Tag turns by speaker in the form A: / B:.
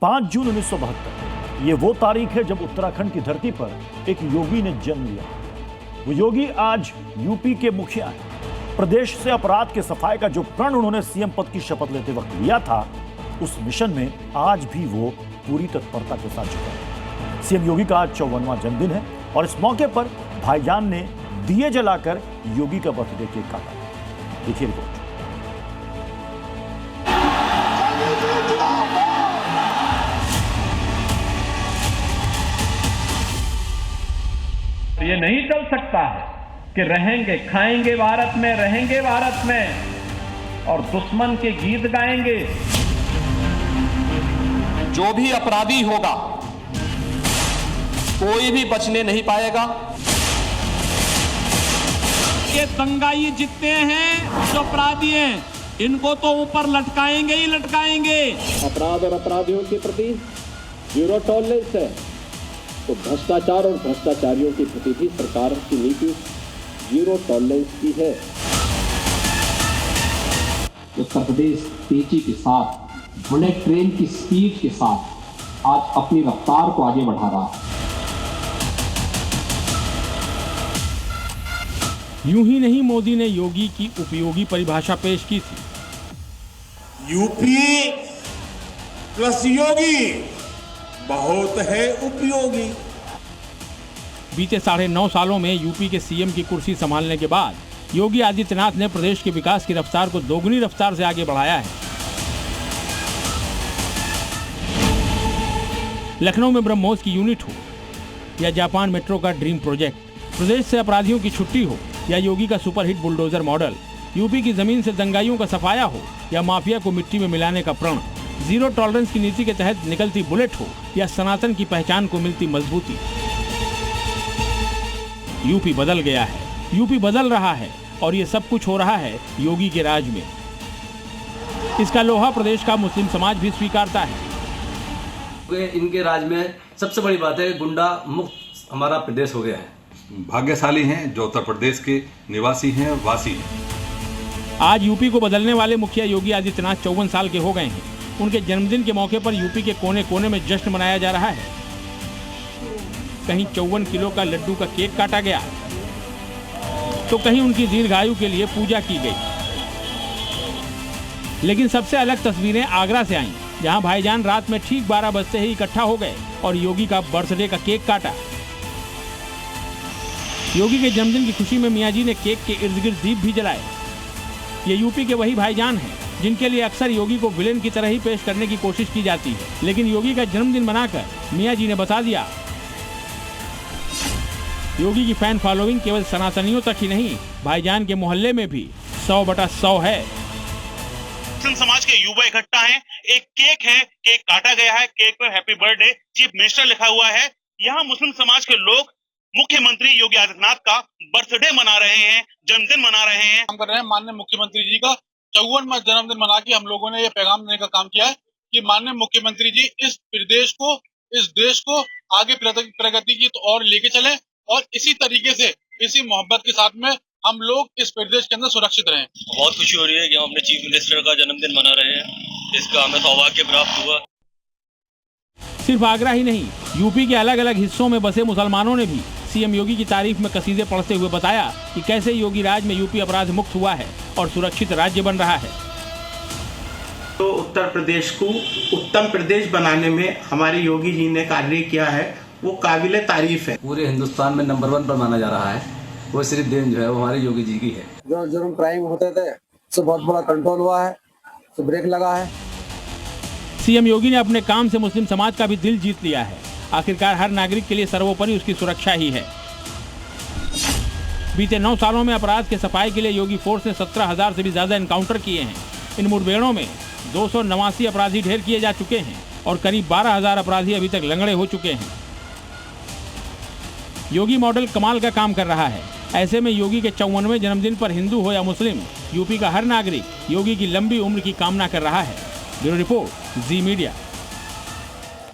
A: 5 जून 1972 ये वो तारीख है जब उत्तराखंड की धरती पर एक योगी ने जन्म लिया। वो योगी आज यूपी के मुखिया हैं। प्रदेश से अपराध के सफाई का जो प्रण उन्होंने सीएम पद की शपथ लेते वक्त लिया था, उस मिशन में आज भी वो पूरी तत्परता के साथ जुटा है। सीएम योगी का आज 54वां जन्मदिन है और इस मौके पर भाईजान ने दिए जलाकर योगी का बर्थडे केक काटा। देखिए रिपोर्ट।
B: ये नहीं चल सकता है कि रहेंगे खाएंगे भारत में, रहेंगे भारत में और दुश्मन के गीत गाएंगे।
C: जो भी अपराधी होगा कोई भी बचने नहीं पाएगा।
B: ये दंगाई जितने हैं जो अपराधी हैं, इनको तो ऊपर लटकाएंगे ही लटकाएंगे।
D: अपराध और अपराधियों के प्रति जीरो टॉलरेंस है, तो भ्रष्टाचार और भ्रष्टाचारियों के प्रति भी सरकार की नीति जीरो टॉलरेंस की है।
E: उत्तर प्रदेश तेजी के साथ, बुलेट ट्रेन की स्पीड के साथ आज अपनी रफ्तार को आगे बढ़ा रहा है।
F: यूं ही नहीं, मोदी ने योगी की उपयोगी परिभाषा पेश की थी।
G: यूपी प्लस योगी बहुत है उपयोगी।
F: बीते 9.5 सालों में यूपी के सीएम की कुर्सी संभालने के बाद योगी आदित्यनाथ ने प्रदेश के विकास की रफ्तार को दोगुनी रफ्तार से आगे बढ़ाया है। लखनऊ में ब्रह्मोस की यूनिट हो या जापान मेट्रो का ड्रीम प्रोजेक्ट, प्रदेश से अपराधियों की छुट्टी हो या योगी का सुपरहिट बुलडोजर मॉडल, यूपी की जमीन से दंगाइयों का सफाया हो या माफिया को मिट्टी में मिलाने का प्रण, जीरो टॉलरेंस की नीति के तहत निकलती बुलेट हो या सनातन की पहचान को मिलती मजबूती, यूपी बदल गया है, यूपी बदल रहा है और ये सब कुछ हो रहा है योगी के राज में। इसका लोहा प्रदेश का मुस्लिम समाज भी स्वीकारता है।
H: इनके राज में सबसे बड़ी बात है, गुंडा मुक्त हमारा प्रदेश हो गया है।
I: भाग्यशाली हैं जो उत्तर प्रदेश के निवासी हैं, वासी हैं।
F: आज यूपी को बदलने वाले मुखिया योगी आदित्यनाथ 54 साल के हो गए हैं। उनके जन्मदिन के मौके पर यूपी के कोने कोने में जश्न मनाया जा रहा है। कहीं 54 किलो का लड्डू का केक काटा गया, तो कहीं उनकी दीर्घायु के लिए पूजा की गई। लेकिन सबसे अलग तस्वीरें आगरा से आईं, जहां भाईजान रात में ठीक 12 बजते ही इकट्ठा हो गए और योगी का बर्थडे का केक काटा। योगी के जन्मदिन की खुशी में मियाँ जी ने केक के इर्द गिर्द दीप भी जलाए। ये यूपी के वही भाईजान हैं जिनके लिए अक्सर योगी को विलेन की तरह ही पेश करने की कोशिश की जाती है। लेकिन योगी का जन्मदिन मनाकर मियाँ जी ने बता दिया, योगी की फैन फॉलोइंग केवल सनातनियों तक ही नहीं, भाईजान के मोहल्ले में भी 100/100 है।
J: मुस्लिम समाज के युवा इकट्ठा हैं, एक केक है, केक काटा गया है, केक पर हैप्पी बर्थडे चीफ मिनिस्टर लिखा हुआ है। यहाँ मुस्लिम समाज के लोग मुख्यमंत्री योगी आदित्यनाथ का बर्थडे मना रहे हैं, जन्मदिन मना रहे हैं।
K: हम कर रहे हैं माननीय मुख्यमंत्री जी का 54वां जन्मदिन मना के हम लोगों ने ये पैगाम देने का काम किया है कि माननीय मुख्यमंत्री जी इस प्रदेश को, इस देश को आगे प्रगति की ओर लेके चलें और इसी तरीके से, इसी मोहब्बत के साथ में हम लोग इस प्रदेश के अंदर सुरक्षित रहें।
L: बहुत खुशी हो रही है कि हम अपने चीफ मिनिस्टर का जन्मदिन मना रहे हैं। इसका हमें सौभाग्य प्राप्त हुआ।
F: सिर्फ आगरा ही नहीं, यूपी के अलग अलग हिस्सों में बसे मुसलमानों ने भी सीएम योगी की तारीफ में कसीदे पढ़ते हुए बताया कि कैसे योगी राज में यूपी अपराध मुक्त हुआ है और सुरक्षित राज्य बन रहा है।
M: तो उत्तर प्रदेश को उत्तम प्रदेश बनाने में हमारे योगी जी ने कार्य किया है, वो काबिले तारीफ है।
H: पूरे हिंदुस्तान में नंबर 1 पर माना जा रहा है। वो सिर्फ देन जो है वो हमारे योगी जी की है।
D: जो जुर्म क्राइम होते थे उससे बहुत बड़ा कंट्रोल हुआ है, तो ब्रेक लगा है।
F: सीएम योगी ने अपने काम से मुस्लिम समाज का भी दिल जीत लिया है। आखिरकार हर नागरिक के लिए सर्वोपरि उसकी सुरक्षा ही है। बीते 9 सालों में अपराध के सफाई के लिए योगी फोर्स ने 17,000 से भी ज्यादा एनकाउंटर किए हैं। इन मुठभेड़ों में 289 अपराधी ढेर किए जा चुके हैं और करीब 12,000 अपराधी अभी तक लंगड़े हो चुके हैं। योगी मॉडल कमाल का काम कर रहा है। ऐसे में योगी के 54वें जन्मदिन पर हिंदू हो या मुस्लिम, यूपी का हर नागरिक योगी की लंबी उम्र की कामना कर रहा है। ब्यूरो रिपोर्ट, जी मीडिया।